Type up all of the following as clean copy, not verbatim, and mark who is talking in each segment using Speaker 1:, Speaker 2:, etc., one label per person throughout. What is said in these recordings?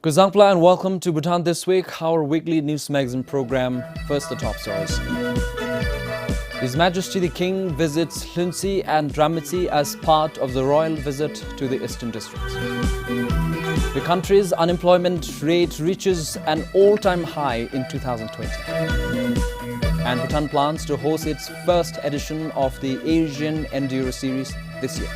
Speaker 1: Kuzangpla and welcome to Bhutan This Week, our weekly news magazine program. First, the top stories. His Majesty the King visits Hlunsi and Dramati as part of the royal visit to the Eastern District. The country's unemployment rate reaches an all-time high in 2020. And Bhutan plans to host its first edition of the Asian Enduro series this year.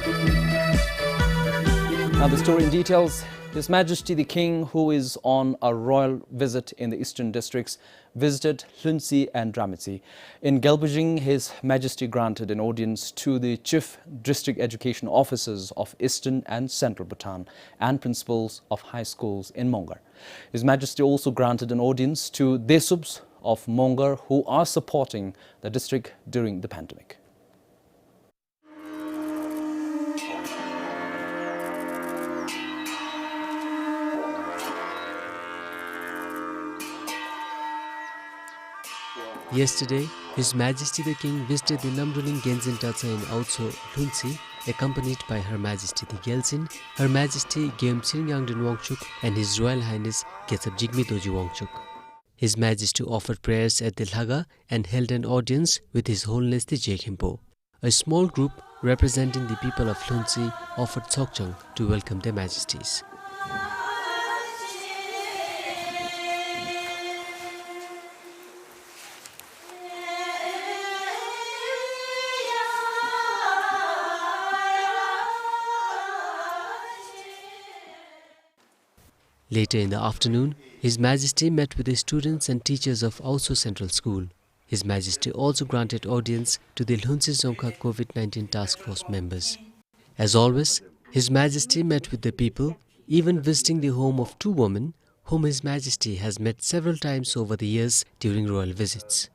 Speaker 1: Now the story in details. His Majesty the King, who is on a royal visit in the Eastern Districts, visited Hlunsi and Dramati. In Gelbujing, His Majesty granted an audience to the Chief District Education Officers of Eastern and Central Bhutan and principals of high schools in Mongar. His Majesty also granted an audience to Desubs of Mongar who are supporting the district during the pandemic.
Speaker 2: Yesterday, His Majesty the King visited the Namruling Genzin Tatsa in Autso, Hlunsi, accompanied by Her Majesty the Gelsin, Her Majesty Gyemtsir Nyangden Wangchuk and His Royal Highness Getsab Jigme Doji Wangchuk. His Majesty offered prayers at the Lhaga and held an audience with His Holiness the Jekhimpo. A small group representing the people of Hlunsi offered Tsokchang to welcome their Majesties. Later in the afternoon, His Majesty met with the students and teachers of Auso Central School. His Majesty also granted audience to the Hlunsi Zongkha COVID-19 Task Force members. As always, His Majesty met with the people, even visiting the home of two women whom His Majesty has met several times over the years during royal visits.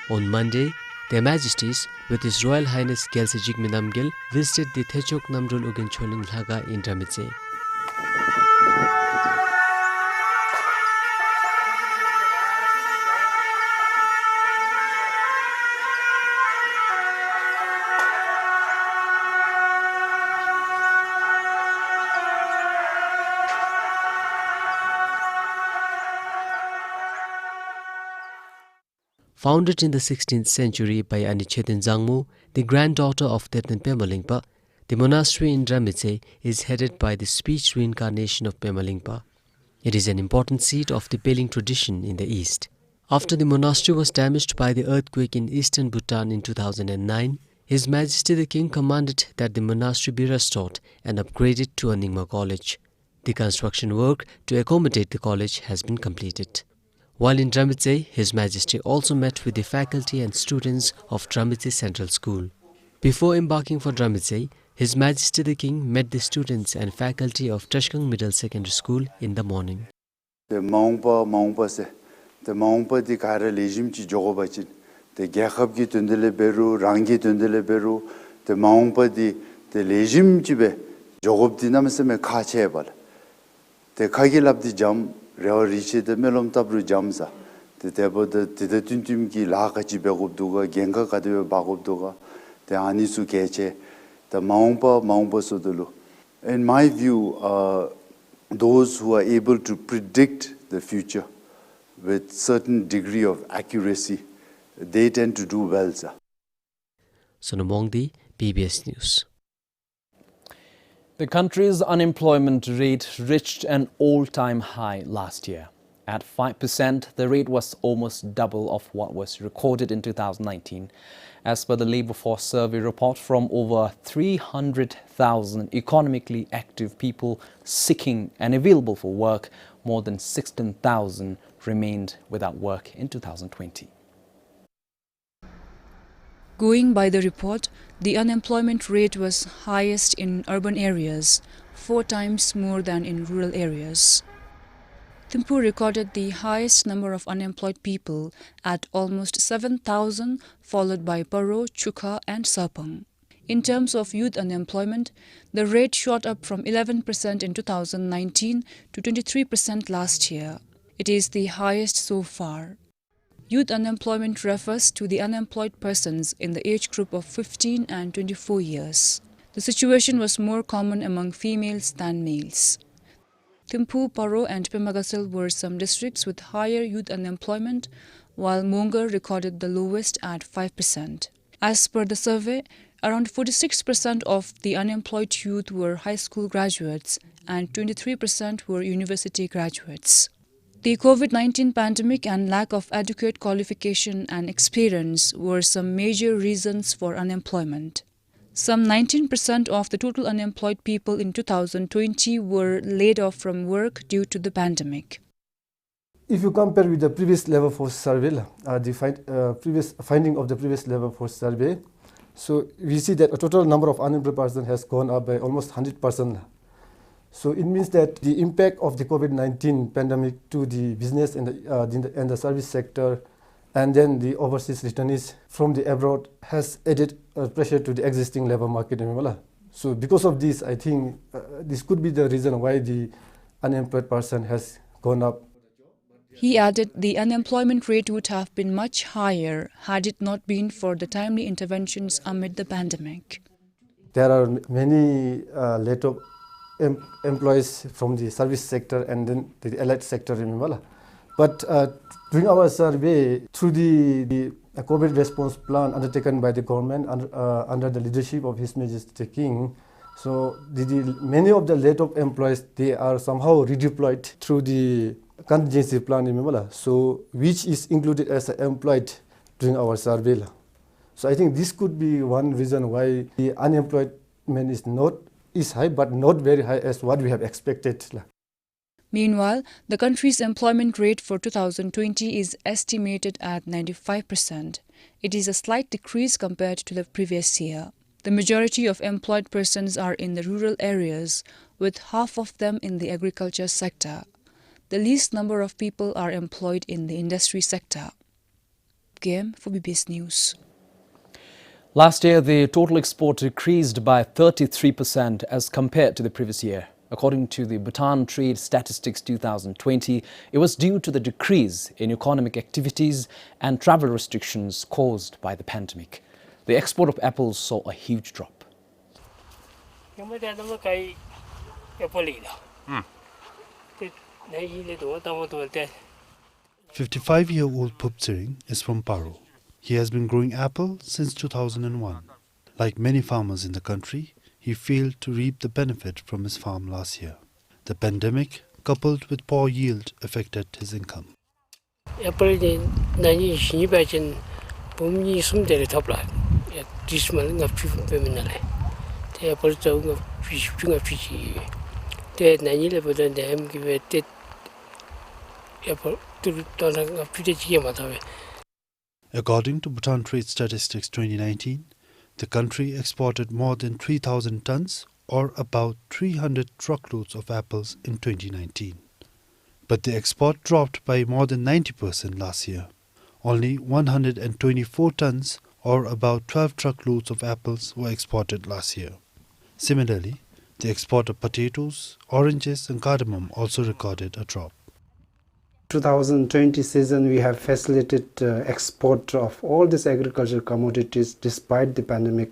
Speaker 2: On Monday, their Majesties, with His Royal Highness Gyaltse Jigme Namgyal, visited the Thechok Namdrol Ugen Choling Lhaga in Dramitse. Founded in the 16th century by Anichetin Zangmu, the granddaughter of Tetnan Pema Lingpa, the monastery in Dramitse is headed by the speech reincarnation of Pema Lingpa. It is an important seat of the Peling tradition in the east. After the monastery was damaged by the earthquake in eastern Bhutan in 2009, His Majesty the King commanded that the monastery be restored and upgraded to a Nyingma college. The construction work to accommodate the college has been completed. While in Dramitse, His Majesty also met with the faculty and students of Dramitse Central School. Before embarking for Dramitse, His Majesty the King met the students and faculty of Trashkang Middle Secondary School in the morning.
Speaker 3: The Maungpa di kara lejim chi jogobachin. The Gyakab ki tundele beru, Rangi tundele beru, the Maungpa di the lejim chibe jogob dinamseme kache bal. The Kagilab di jam. Reo riche de melom tabru jamsa. The table the tuntum ki laka chibegob duga, genga kadebe bagob duga, the anisu keche, the maungpa sodulu. In my view, those who are able to predict the future with certain degree of accuracy, they tend to do well, sir.
Speaker 2: Sonamongdi, PBS News.
Speaker 1: The country's unemployment rate reached an all-time high last year. At 5%, the rate was almost double of what was recorded in 2019. As per the Labour Force Survey report, from over 300,000 economically active people seeking and available for work, more than 16,000 remained without work in 2020.
Speaker 4: Going by the report, the unemployment rate was highest in urban areas, 4 times more than in rural areas. Thimphu recorded the highest number of unemployed people at almost 7,000, followed by Paro, Chukha and Sarpang. In terms of youth unemployment, the rate shot up from 11% in 2019 to 23% last year. It is the highest so far. Youth unemployment refers to the unemployed persons in the age group of 15 and 24 years. The situation was more common among females than males. Thimphu, Paro and Pemagasil were some districts with higher youth unemployment, while Mongar recorded the lowest at 5%. As per the survey, around 46% of the unemployed youth were high school graduates and 23% were university graduates. The COVID-19 pandemic and lack of adequate qualification and experience were some major reasons for unemployment. Some 19% of the total unemployed people in 2020 were laid off from work due to the pandemic.
Speaker 5: If you compare with the previous level force survey, previous finding of the previous level force survey, so we see that a total number of unemployed persons has gone up by almost 100%. So it means that the impact of the COVID-19 pandemic to the business and the service sector, and then the overseas returnees from the abroad has added pressure to the existing labor market in Myanmar. So because of this, I think this could be the reason why the unemployed person has gone up.
Speaker 4: He added the unemployment rate would have been much higher had it not been for the timely interventions amid the pandemic.
Speaker 5: There are many laid-off employees from the service sector and then the allied sector in Myanmar. But during our survey, through the COVID response plan undertaken by the government under the leadership of His Majesty the King, so many of the laid-off employees, they are somehow redeployed through the contingency plan in Myanmar, so which is included as employed during our survey. So I think this could be one reason why the unemployment is high, but not very high as what we have expected.
Speaker 4: Meanwhile, the country's employment rate for 2020 is estimated at 95%. It is a slight decrease compared to the previous year. The majority of employed persons are in the rural areas, with half of them in the agriculture sector. The least number of people are employed in the industry sector. Game for BBS News.
Speaker 1: Last year, the total export decreased by 33% as compared to the previous year. According to the Bhutan Trade Statistics 2020, it was due to the decrease in economic activities and travel restrictions caused by the pandemic. The export of apples saw a huge drop.
Speaker 6: 55-year-old Phuptsering is from Paro. He has been growing apple since 2001. Like many farmers in the country, he failed to reap the benefit from his farm last year. The pandemic, coupled with poor yield, affected his income. According to Bhutan Trade Statistics 2019, the country exported more than 3,000 tons or about 300 truckloads of apples in 2019. But the export dropped by more than 90% last year. Only 124 tons or about 12 truckloads of apples were exported last year. Similarly, the export of potatoes, oranges and cardamom also recorded a drop.
Speaker 7: 2020 season we have facilitated export of all these agricultural commodities despite the pandemic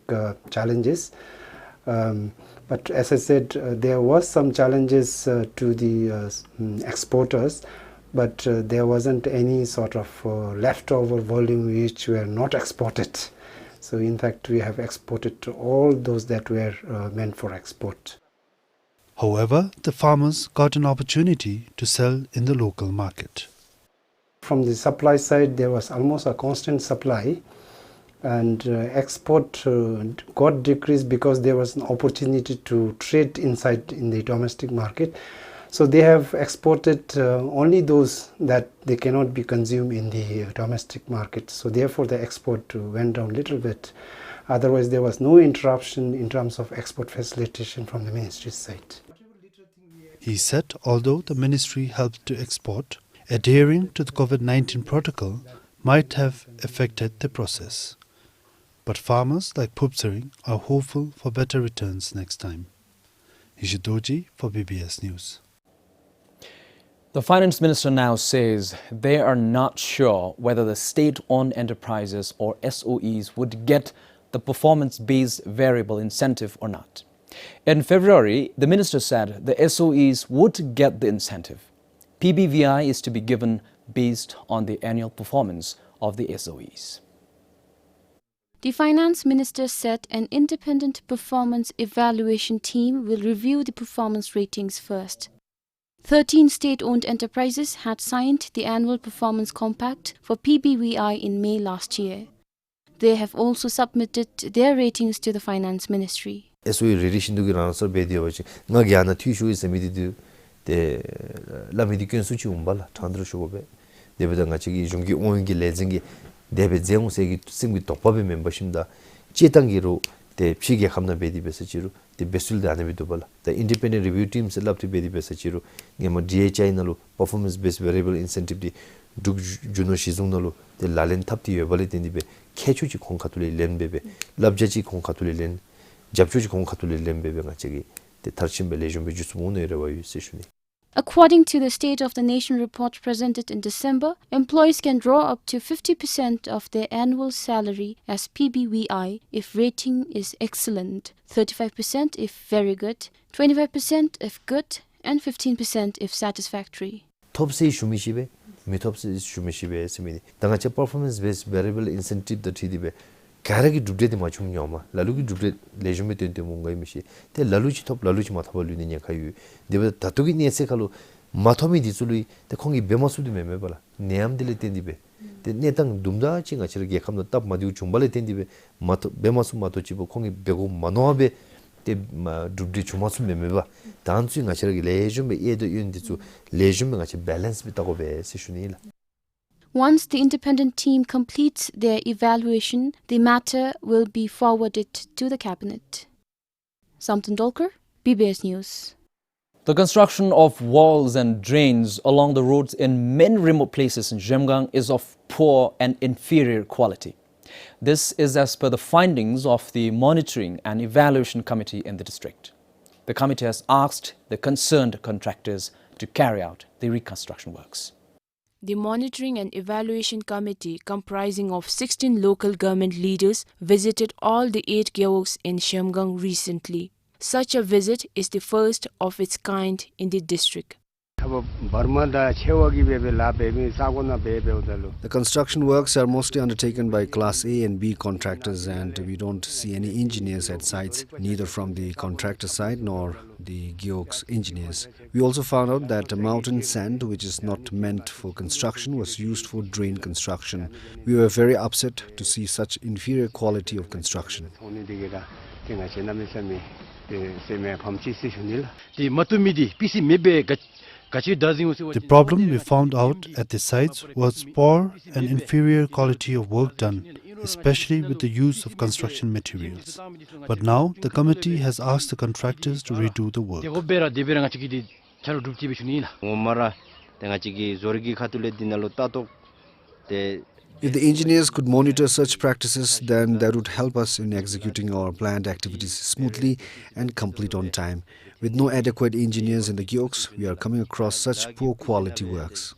Speaker 7: challenges. But as I said, there was some challenges to the exporters, but there wasn't any sort of leftover volume which were not exported. So in fact we have exported all those that were meant for export.
Speaker 6: However, the farmers got an opportunity to sell in the local market.
Speaker 7: From the supply side, there was almost a constant supply, and export got decreased because there was an opportunity to trade inside in the domestic market. So they have exported only those that they cannot be consumed in the domestic market. So therefore the export went down a little bit. Otherwise there was no interruption in terms of export facilitation from the ministry's side.
Speaker 6: He said although the ministry helped to export, adhering to the COVID-19 protocol might have affected the process. But farmers like Phuptsering are hopeful for better returns next time. Ishidoji for BBS News.
Speaker 1: The finance minister now says they are not sure whether the state-owned enterprises or SOEs would get the performance-based variable incentive or not. In February, the minister said the SOEs would get the incentive. PBVI is to be given based on the annual performance of the SOEs.
Speaker 8: The finance minister said an independent performance evaluation team will review the performance ratings first. 13 state-owned enterprises had signed the annual performance compact for PBVI in May last year. They have also submitted their ratings to the finance ministry.
Speaker 9: SOE relation to answer bedio which ngagyana thishu is amidi the lamidikun suchi umbala thandru shobe debeda ngachi jungi ongi lezingi debe zeng segi singbi topabe membership chetangiro the phige khamna bedi besachiru the besul da anabi dobala the independent review team set up to bedi besachiru ngema DHI nalu performance based variable incentive di dug juno shizung nalu the lalen thapti yebale tindibe khechuchi khongkhatuli lenbebe labjachi khongkhatuli len japchuchi khongkhatuli lenbebe ngachegi the tharchimbe lejumbe jusumuno erewayu seshuni.
Speaker 8: According to the State of the Nation report presented in December, employees can draw up to 50% of their annual salary as PBVI if rating is excellent, 35% if very good, 25% if good, and 15% if satisfactory.
Speaker 9: Topse shumishibe, metopse shumishibe semini. Dangache performance based variable incentive the thidibe. Karagi dubde de machung nyoma, lalugi dubde lejume tente mungai mishi. Te laluchi top laluchi mathabalu ni nyakayu. Deba tatugi niese kalu mathomi disului te kongi bemasudi memebala. Neam dele tendibe. Te netang dumda chinga chira gekamna tap madiu chumbale tendibe. Bemasu matochibo kongi bego manoabe te dubde chumasu memeba. Dansu nga chira lejume edo yundisu lejume nga chira balance bitago be seshunila.
Speaker 8: Once the independent team completes their evaluation, the matter will be forwarded to the cabinet. Samton Dolker, PBS News.
Speaker 1: The construction of walls and drains along the roads in many remote places in Jemgang is of poor and inferior quality. This is as per the findings of the Monitoring and Evaluation Committee in the district. The committee has asked the concerned contractors to carry out the reconstruction works.
Speaker 10: The Monitoring and Evaluation Committee, comprising of 16 local government leaders, visited all the 8 geoworks in Shamgang recently. Such a visit is the first of its kind in the district.
Speaker 11: The construction works are mostly undertaken by Class A and B contractors, and we don't see any engineers at sites, neither from the contractor side nor the geoworks engineers. We also found out that mountain sand, which is not meant for construction, was used for drain construction. We were very upset to see such inferior quality of construction.
Speaker 6: The problem we found out at the sites was poor and inferior quality of work done, especially with the use of construction materials. But now the committee has asked the contractors to redo the work.
Speaker 11: If the engineers could monitor such practices, then that would help us in executing our planned activities smoothly and complete on time. With no adequate engineers in the geoworks, we are coming across such poor quality works.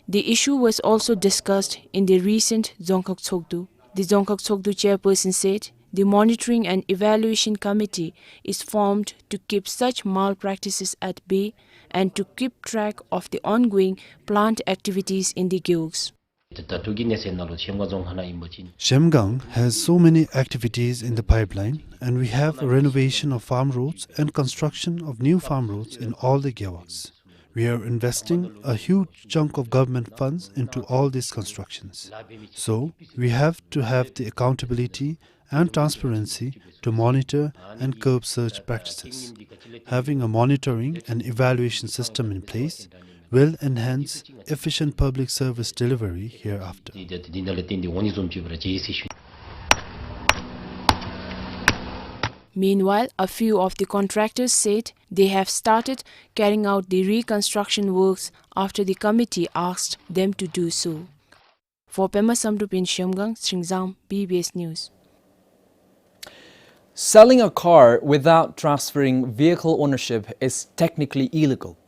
Speaker 10: The issue was also discussed in the recent Dzongkhag Tsogdu. The Dzongkhag Tsogdu chairperson said the Monitoring and Evaluation Committee is formed to keep such malpractices at bay and to keep track of the ongoing plant activities in the geoworks.
Speaker 6: Shemgang has so many activities in the pipeline, and we have a renovation of farm roads and construction of new farm roads in all the geoworks. We are investing a huge chunk of government funds into all these constructions. So, we have to have the accountability and transparency to monitor and curb such practices. Having a monitoring and evaluation system in place will enhance efficient public service delivery hereafter.
Speaker 10: Meanwhile, a few of the contractors said they have started carrying out the reconstruction works after the committee asked them to do so. For Pema Samrup in Shamgang, Sringzam, PBS News.
Speaker 1: Selling a car without transferring vehicle ownership is technically illegal.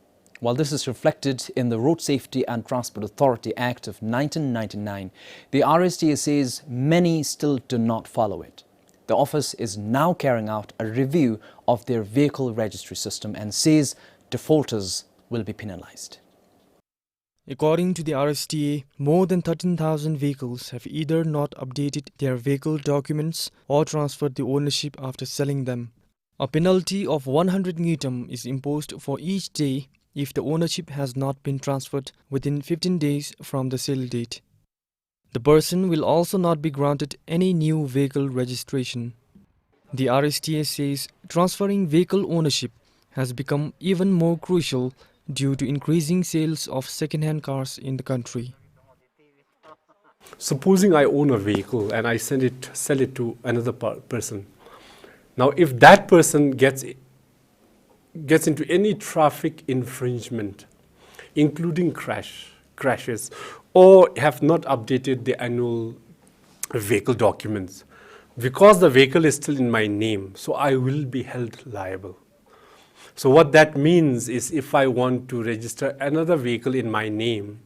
Speaker 1: While this is reflected in the Road Safety and Transport Authority Act of 1999, the RSTA says many still do not follow it. The office is now carrying out a review of their vehicle registry system and says defaulters will be penalized.
Speaker 12: According to the RSTA, more than 13,000 vehicles have either not updated their vehicle documents or transferred the ownership after selling them. A penalty of 100 ngitam is imposed for each day if the ownership has not been transferred within 15 days from the sale date. The person will also not be granted any new vehicle registration. The RSTA says transferring vehicle ownership has become even more crucial due to increasing sales of second-hand cars in the country.
Speaker 13: Supposing I own a vehicle and I sell it to another person. Now, if that person gets into any traffic infringement, including crashes, or have not updated the annual vehicle documents, because the vehicle is still in my name, so I will be held liable. So what that means is if I want to register another vehicle in my name,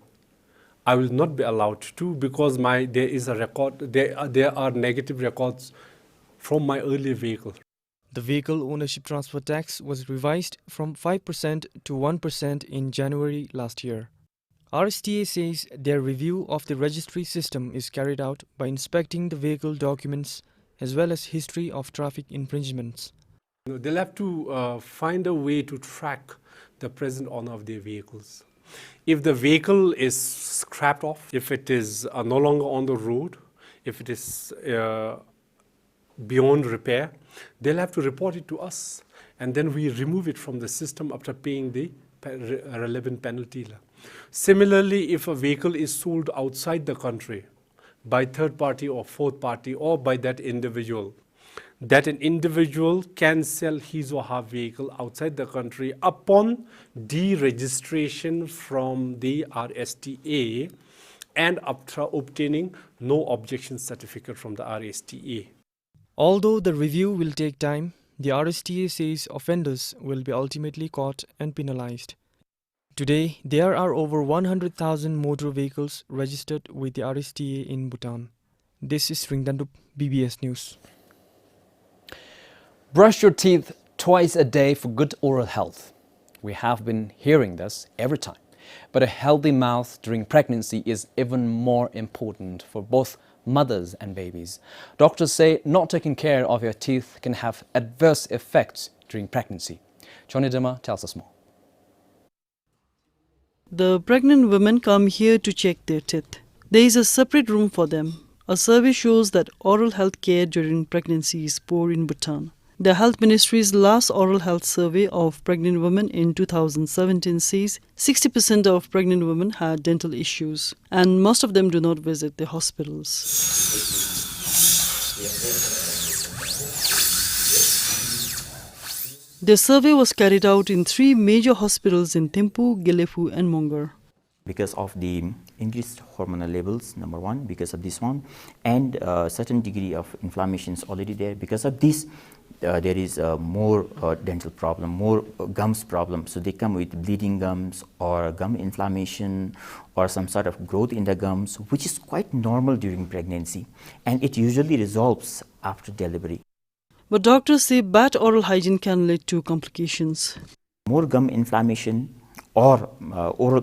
Speaker 13: I will not be allowed to, because there is a record, there are negative records from my earlier vehicle.
Speaker 12: The vehicle ownership transfer tax was revised from 5% to 1% in January last year. RSTA says their review of the registry system is carried out by inspecting the vehicle documents as well as history of traffic infringements.
Speaker 13: They'll have to find a way to track the present owner of their vehicles. If the vehicle is scrapped off, if it is no longer on the road, if it is beyond repair, they'll have to report it to us, and then we remove it from the system after paying the relevant penalty. Similarly, if a vehicle is sold outside the country by third party or fourth party or by that individual, that an individual can sell his or her vehicle outside the country upon deregistration from the RSTA and after obtaining no objection certificate from the RSTA.
Speaker 12: Although the review will take time, the RSTA says offenders will be ultimately caught and penalized. Today, there are over 100,000 motor vehicles registered with the RSTA in Bhutan. This is Ringdandup, BBS News.
Speaker 1: Brush your teeth twice a day for good oral health. We have been hearing this every time, but a healthy mouth during pregnancy is even more important for both mothers and babies. Doctors say not taking care of your teeth can have adverse effects during pregnancy. Johnny Dema tells us more.
Speaker 14: The pregnant women come here to check their teeth. There is a separate room for them. A survey shows that oral health care during pregnancy is poor in Bhutan. The Health Ministry's last oral health survey of pregnant women in 2017 says 60% of pregnant women had dental issues, and most of them do not visit the hospitals. The survey was carried out in 3 major hospitals in Thimphu, Gelefu and Mongar.
Speaker 15: Because of the increased hormonal levels, number one, because of this one, and a certain degree of inflammation is already there. Because of this, there is more dental problem, more gums problem. So they come with bleeding gums or gum inflammation or some sort of growth in the gums, which is quite normal during pregnancy, and it usually resolves after delivery.
Speaker 14: But doctors say bad oral hygiene can lead to complications.
Speaker 15: More gum inflammation or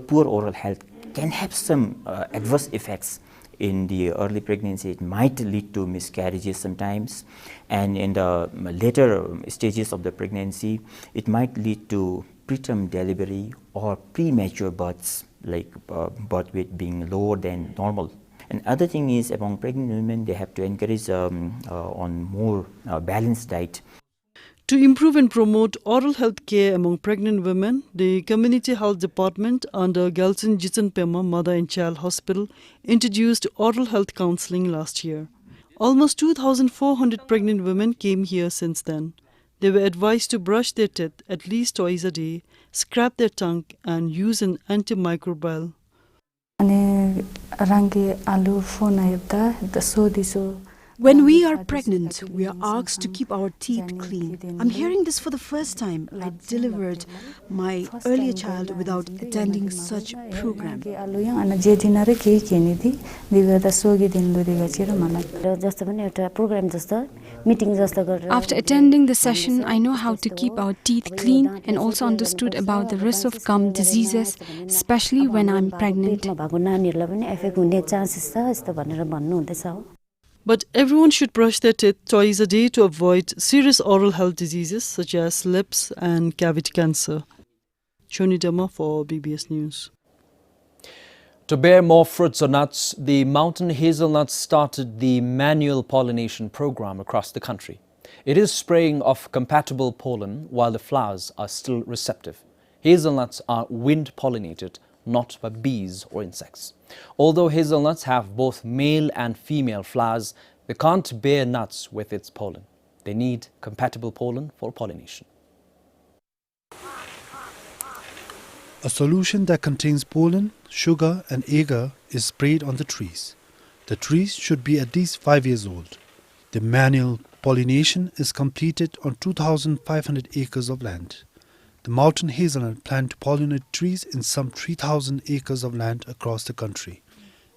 Speaker 15: poor oral health can have some adverse effects in the early pregnancy. It might lead to miscarriages sometimes, and in the later stages of the pregnancy, it might lead to preterm delivery or premature births, like birth weight being lower than normal. And other thing is, among pregnant women, they have to encourage on more balanced diet.
Speaker 14: To improve and promote oral health care among pregnant women, the Community Health Department under Galtsin Jitsanpema Mother and Child Hospital introduced oral health counseling last year. Almost 2,400 pregnant women came here since then. They were advised to brush their teeth at least twice a day, scrap their tongue and use an antimicrobial.
Speaker 16: When we are pregnant, we are asked to keep our teeth clean. I'm hearing this for the first time. I delivered my earlier child without attending such program.
Speaker 8: After attending the session, I know how to keep our teeth clean and also understood about the risk of gum diseases, especially when I'm pregnant.
Speaker 14: But everyone should brush their teeth twice a day to avoid serious oral health diseases such as lips and cavity cancer. Shoni Dama for BBS News.
Speaker 1: To bear more fruits or nuts, the mountain hazelnut started the manual pollination program across the country. It is spraying of compatible pollen while the flowers are still receptive. Hazelnuts are wind pollinated, not by bees or insects. Although hazelnuts have both male and female flowers, they can't bear nuts with its pollen. They need compatible pollen for pollination.
Speaker 6: A solution that contains pollen, sugar and agar is sprayed on the trees. The trees should be at least 5 years old. The manual pollination is completed on 2,500 acres of land. The mountain hazelnut plan to pollinate trees in some 3,000 acres of land across the country.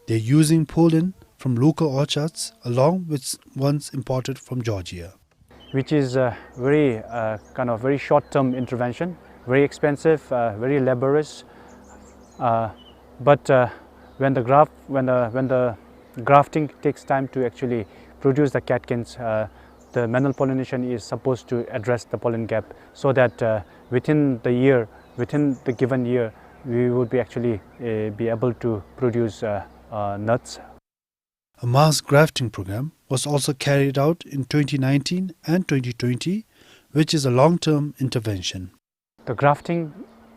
Speaker 6: They are using pollen from local orchards along with ones imported from Georgia.
Speaker 17: Which is a very short-term intervention, very expensive, very laborious. But when the grafting takes time to actually produce the catkins, the manual pollination is supposed to address the pollen gap, so that within the given year, we would be actually be able to produce nuts.
Speaker 6: A mass grafting program was also carried out in 2019 and 2020, which is a long-term intervention.
Speaker 17: The grafting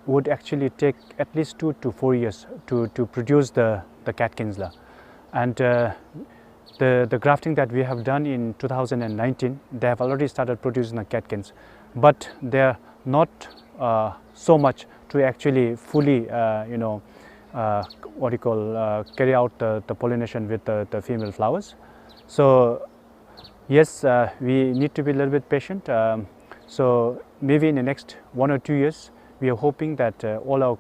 Speaker 17: would actually take at least 2 to 4 years to produce the catkins. And the grafting that we have done in 2019, they have already started producing the catkins, but they're not so much to actually fully carry out the pollination with the female flowers. So yes, we need to be a little bit patient. So maybe in the next 1 or 2 years, we are hoping that all our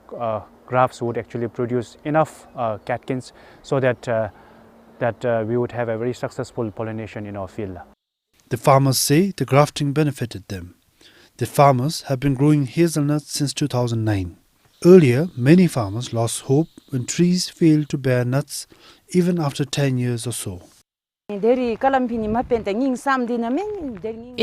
Speaker 17: grafts would actually produce enough catkins so that we would have a very successful pollination in our field.
Speaker 6: The farmers say the grafting benefited them. The farmers have been growing hazelnuts since 2009. Earlier, many farmers lost hope when trees failed to bear nuts even after 10 years or so.
Speaker 10: It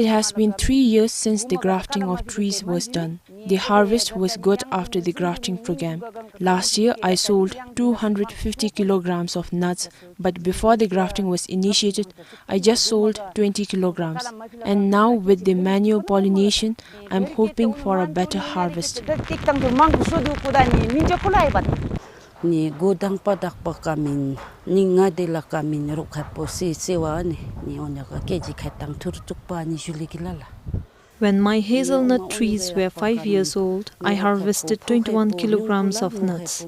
Speaker 10: has been 3 years since the grafting of trees was done. The harvest was good after the grafting program. Last year, I sold 250 kilograms of nuts, but before the grafting was initiated, I just sold 20 kilograms. And now with the manual pollination, I'm hoping for a better harvest.
Speaker 18: Ni godang padak pa kamin ni nga de la kamin rukha po si sewa ni onya ka keji khatang turtuk pa ni juli kilala.
Speaker 19: When my hazelnut trees were 5 years old, I harvested 21 kilograms of nuts.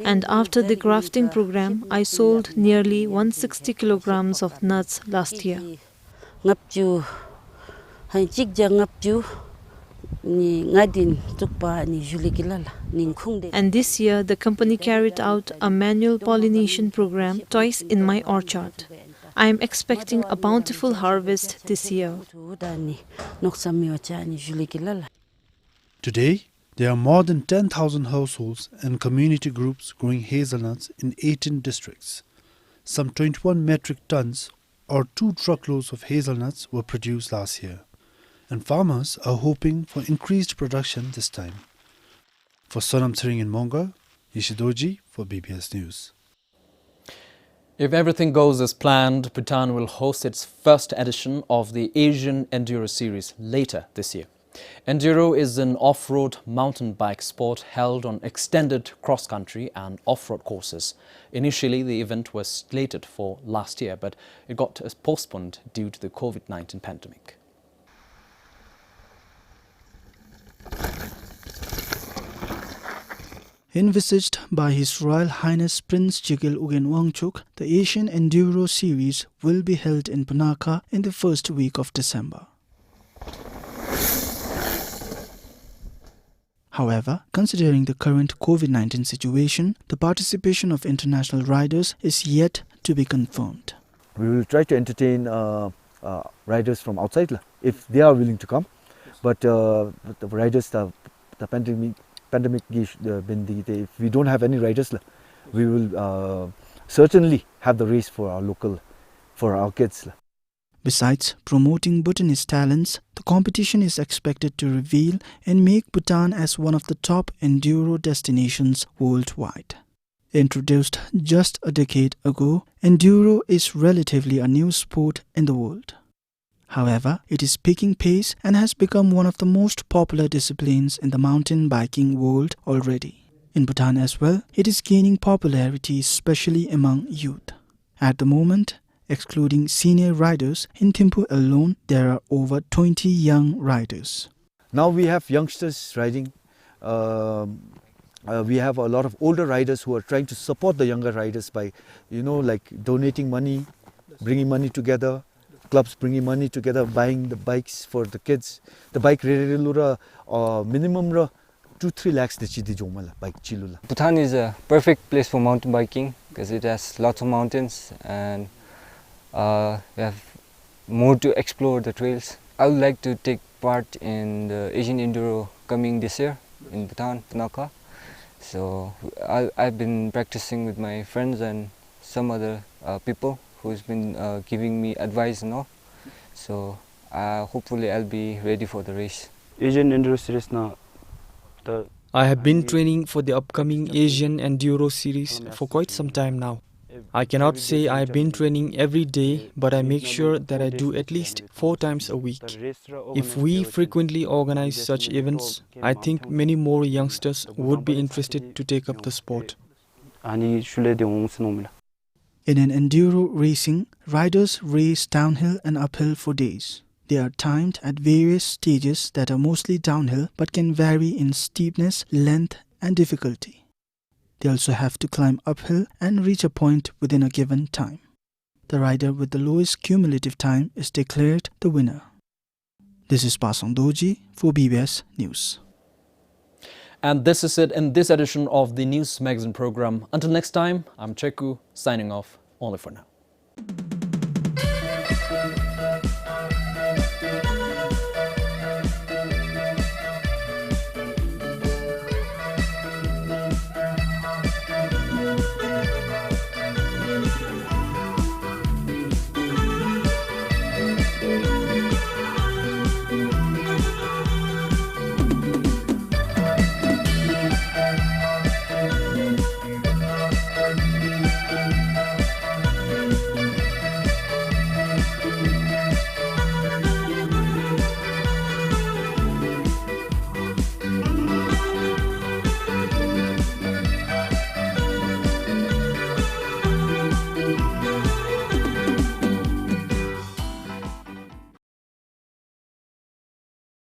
Speaker 19: And after the grafting program, I sold nearly 160 kilograms of nuts last year. And this year, the company carried out a manual pollination program twice in my orchard. I am expecting a bountiful harvest this year.
Speaker 6: Today, there are more than 10,000 households and community groups growing hazelnuts in 18 districts. Some 21 metric tons or 2 truckloads of hazelnuts were produced last year. And farmers are hoping for increased production this time. For Sonam Tsering in Monga, Yishidoji for BBS News.
Speaker 1: If everything goes as planned, Bhutan will host its first edition of the Asian Enduro series later this year. Enduro is an off-road mountain bike sport held on extended cross-country and off-road courses. Initially, the event was slated for last year, but it got postponed due to the COVID-19 pandemic.
Speaker 20: Envisaged by His Royal Highness Prince Jigil Ugen Wangchuk, the Asian Enduro Series will be held in Punakha in the first week of December. However, considering the current COVID-19 situation, the participation of international riders is yet to be confirmed.
Speaker 21: We will try to entertain riders from outside if they are willing to come. But the riders, the pandemic, if we don't have any riders, we will certainly have the race for our kids.
Speaker 20: Besides promoting Bhutanese talents, the competition is expected to reveal and make Bhutan as one of the top enduro destinations worldwide. Introduced just a decade ago, enduro is relatively a new sport in the world. However, it is picking pace and has become one of the most popular disciplines in the mountain biking world already. In Bhutan as well, it is gaining popularity especially among youth. At the moment, excluding senior riders, in Thimphu alone there are over 20 young riders.
Speaker 21: Now we have youngsters riding. We have a lot of older riders who are trying to support the younger riders by, like donating money, bringing money together, clubs bringing money together, buying the bikes for the kids. The bike minimum 2-3 lakhs bike chilula.
Speaker 22: Bhutan is a perfect place for mountain biking because it has lots of mountains and we have more to explore the trails. I would like to take part in the Asian Enduro coming this year in Bhutan, Punakha. So I've been practicing with my friends and some other people who's been giving me advice and all. So hopefully I'll be ready for the race.
Speaker 23: Asian Enduro Series now.
Speaker 12: I have been training for the upcoming Asian Enduro Series for quite some time now. I cannot say I've been training every day, but I make sure that I do at least 4 times a week. If we frequently organize such events, I think many more youngsters would be interested to take up the sport.
Speaker 20: In an enduro racing, riders race downhill and uphill for days. They are timed at various stages that are mostly downhill but can vary in steepness, length and difficulty. They also have to climb uphill and reach a point within a given time. The rider with the lowest cumulative time is declared the winner. This is Pasang Doji for BBS News.
Speaker 1: And this is it in this edition of the News Magazine program. Until next time, I'm Cheku, signing off only for now.